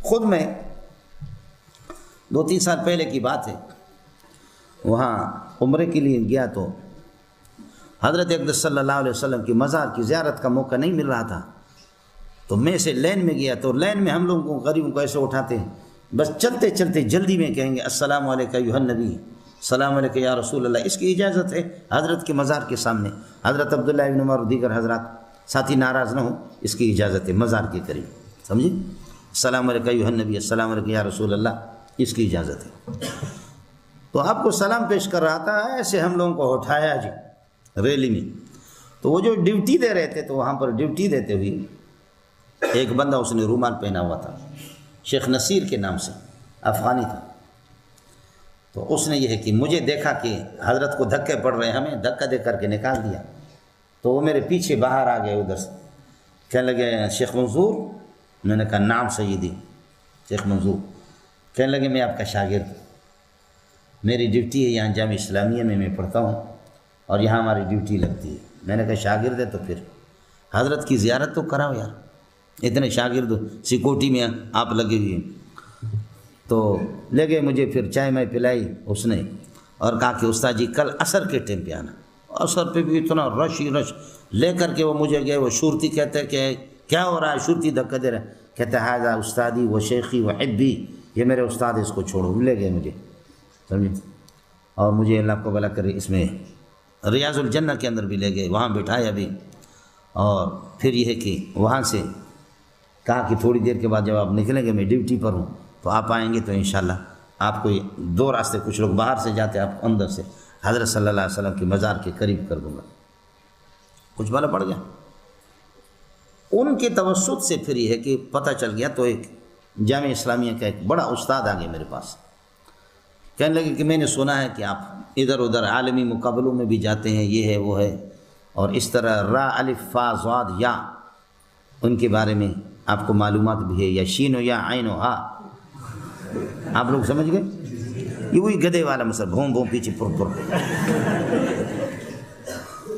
خود میں 2-3 سال پہلے کی بات ہے، وہاں عمرے کے لیے گیا تو حضرت اقدس صلی اللہ علیہ وسلم کی مزار کی زیارت کا موقع نہیں مل رہا تھا، تو میں سے لین میں گیا تو لین میں ہم لوگوں کو غریبوں کو ایسے اٹھاتے ہیں، بس چلتے چلتے جلدی میں کہیں گے السلام علیکم ایھا النبی، السلام علیکم یا رسول اللہ۔ اس کی اجازت ہے حضرت کے مزار کے سامنے، حضرت عبداللہ ابن عمر اور دیگر حضرات ساتھی ناراض نہ ہوں، اس کی اجازت ہے مزار کے قریب، سمجھے؟ السلام علیکم ایھا النبی، السلام علیکم یا رسول اللہ، اس کی اجازت ہے۔ تو آپ کو سلام پیش کر رہا تھا، ایسے ہم لوگوں کو اٹھایا جی ریلی میں، تو وہ جو ڈیوٹی دے رہے تھے تو وہاں پر ڈیوٹی دیتے ہوئے ایک بندہ، اس نے رومال پہنا ہوا تھا، شیخ نصیر کے نام سے، افغانی تھا، تو اس نے یہ ہے کہ مجھے دیکھا کہ حضرت کو دھکے پڑ رہے ہیں، ہمیں دھکا دے کر کے نکال دیا، تو وہ میرے پیچھے باہر آ گئے ادھر سے، کہنے لگے شیخ منظور، میں نے کہا نام سیدی، شیخ منظور، کہنے لگے میں آپ کا شاگرد ہوں، میری ڈیوٹی ہے یہاں جامعہ اسلامیہ میں پڑھتا ہوں اور یہاں ہماری ڈیوٹی لگتی ہے۔ میں نے کہا شاگرد ہے تو پھر حضرت کی زیارت تو کراؤ یار، اتنے شاگرد سیکورٹی میں آپ لگے ہوئے ہیں۔ تو لے گئے مجھے، پھر چائے میں پلائی اس نے اور کہا کہ استاد جی کل عصر کے ٹائم پہ آنا، عصر پہ بھی اتنا رش ہی رش، لے کر کے وہ مجھے گئے، وہ شورتی کہتے ہیں کہ کیا ہو رہا ہے، شورتی دھکا دے رہا ہے، کہتے ہیں ہاذا استادی و شیخی و حبی، یہ میرے استاد ہے، اس کو چھوڑو، لے گئے مجھے، سمجھے؟ اور مجھے اللہ کو بھلا کرے اس میں ریاض الجنہ کے اندر بھی لے گئے، وہاں بٹھایا بھی، اور پھر یہ ہے کہ وہاں سے کہا کہ تھوڑی دیر کے بعد جب آپ نکلیں گے میں ڈیوٹی پر ہوں تو آپ آئیں گے تو انشاءاللہ آپ کو 2 راستے، کچھ لوگ باہر سے جاتے ہیں، آپ اندر سے حضرت صلی اللہ علیہ وسلم کے مزار کے قریب کر دوں گا۔ کچھ بھلا پڑ گیا ان کے توسط سے، پھر یہ ہے کہ پتہ چل گیا، تو ایک جامعہ اسلامیہ کا ایک بڑا استاد آ گیا میرے پاس، کہنے لگے کہ میں نے سنا ہے کہ آپ ادھر ادھر عالمی مقابلوں میں بھی جاتے ہیں، یہ ہے وہ ہے، اور اس طرح را الف فا ضاد یا ان کے بارے میں آپ کو معلومات بھی ہے، یا شین و یا عین و ہا، آپ لوگ سمجھ گئے؟ یہ وہی گدھے والا مثلا، بھون بھون پیچھے پر پر،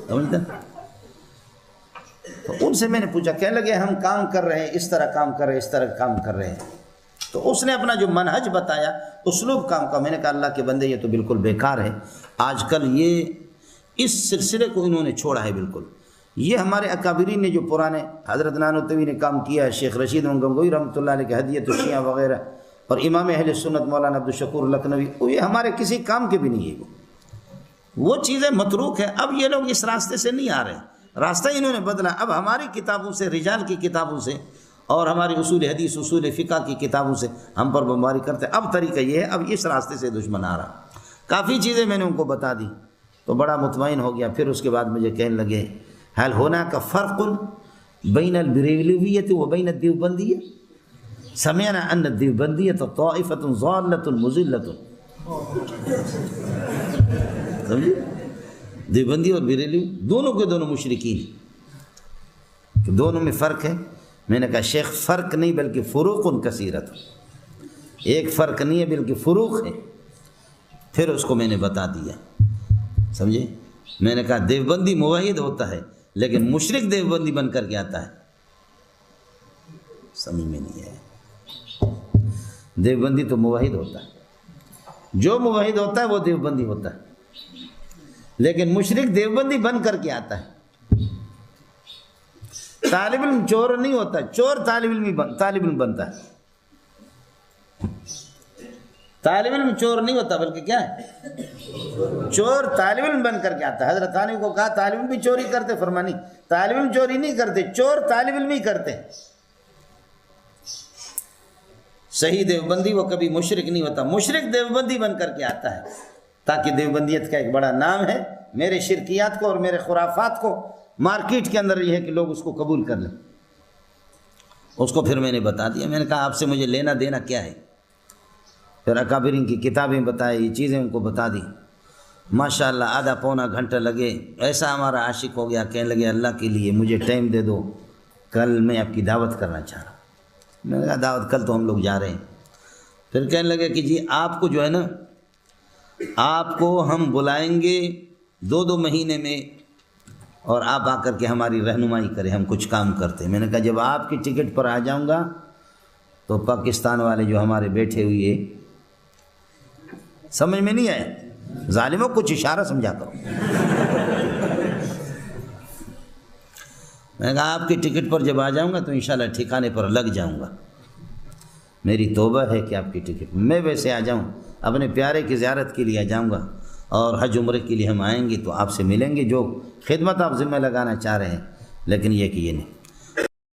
سمجھتے؟ تو ان سے میں نے پوچھا، کہنے لگے ہم کام کر رہے ہیں، اس طرح کام کر رہے ہیں، اس طرح کام کر رہے ہیں، تو اس نے اپنا جو منہج بتایا، اسلوب کام کا، میں نے کہا اللہ کے بندے یہ تو بالکل بیکار ہے، آج کل یہ اس سلسلے کو انہوں نے چھوڑا ہے بالکل۔ یہ ہمارے اکابرین نے جو پرانے حضرت نانوتوی نے کام کیا ہے، شیخ رشید گنگوئی رحمۃ اللہ علیہ کے ہدیۃ الشیعہ وغیرہ، اور امام اہل سنت مولانا عبدالشکور لکھنوی، یہ ہمارے کسی کام کے بھی نہیں ہے، وہ چیزیں متروک ہے۔ اب یہ لوگ اس راستے سے نہیں آ رہے، راستہ انہوں نے بدلا، اب ہماری کتابوں سے، رجال کی کتابوں سے اور ہماری اصول حدیث، اصول فقہ کی کتابوں سے ہم پر بمباری کرتے ہیں۔ اب طریقہ یہ ہے، اب اس راستے سے دشمن آ رہا۔ کافی چیزیں میں نے ان کو بتا دی تو بڑا مطمئن ہو گیا۔ پھر اس کے بعد مجھے کہنے لگے هل هناك فرق بين البریلویۃ وبین الدیوبندیہ؟ سمعنا ان الدیوبندیۃ طائفۃ ضالۃ مضلۃ، سمجھے؟ دیوبندی اور بریلوی دونوں کے دونوں مشرکین، دونوں میں فرق ہے۔ میں نے کہا شیخ فرق نہیں بلکہ فروق کثیرۃ، ایک فرق نہیں ہے بلکہ فروق ہے۔ پھر اس کو میں نے بتا دیا، سمجھے؟ میں نے کہا دیوبندی موحد ہوتا ہے لیکن مشرک دیوبندی بن کر کے آتا ہے، سمجھ میں نہیں ہے۔ دیوبندی تو موحد ہوتا ہے، جو موحد ہوتا ہے وہ دیوبندی ہوتا ہے، لیکن مشرک دیوبندی بن کر کے آتا ہے۔ طالب علم چور نہیں ہوتا، چور طالب علم بنتا ہے۔ طالب علم چور نہیں ہوتا بلکہ کیا ہے، چور طالب علم بن کر کے آتا ہے۔ حضرت ثانی کو کہا طالب علم بھی چوری کرتے، فرمایا نہیں، طالب علم چوری نہیں کرتے، چور طالب علم ہی کرتے۔ صحیح دیوبندی وہ کبھی مشرک نہیں ہوتا، مشرک دیوبندی بن کر کے آتا ہے، تاکہ دیوبندیت کا ایک بڑا نام ہے، میرے شرکیات کو اور میرے خرافات کو مارکیٹ کے اندر یہ ہے کہ لوگ اس کو قبول کر لیں۔ اس کو پھر میں نے بتا دیا، میں نے کہا آپ سے مجھے لینا دینا کیا ہے؟ پھر اکابرین کی کتابیں بتائی، یہ چیزیں ان کو بتا دی۔ ماشاءاللہ آدھا پونا گھنٹہ لگے، ایسا ہمارا عاشق ہو گیا، کہنے لگے اللہ کے لیے مجھے ٹائم دے دو، کل میں آپ کی دعوت کرنا چاہ رہا ہوں۔ میں نے کہا دعوت کل تو ہم لوگ جا رہے ہیں۔ پھر کہنے لگے کہ جی آپ کو جو ہے نا، آپ کو ہم بلائیں گے 2 مہینے میں، اور آپ آ کر کے ہماری رہنمائی کریں، ہم کچھ کام کرتے ہیں۔ میں نے کہا جب آپ کی ٹکٹ پر آ جاؤں گا تو پاکستان والے جو ہمارے بیٹھے ہوئے سمجھ میں نہیں آئے، ظالموں کچھ اشارہ سمجھا کرو۔ میں نے کہا آپ کی ٹکٹ پر جب آ جاؤں گا تو انشاءاللہ ٹھکانے پر لگ جاؤں گا، میری توبہ ہے کہ آپ کی ٹکٹ میں ویسے آ جاؤں، اپنے پیارے کی زیارت کے لیے آ جاؤں گا، اور حج عمرے کے لیے ہم آئیں گے تو آپ سے ملیں گے، جو خدمت آپ ذمہ لگانا چاہ رہے ہیں، لیکن یہ کہ یہ نہیں۔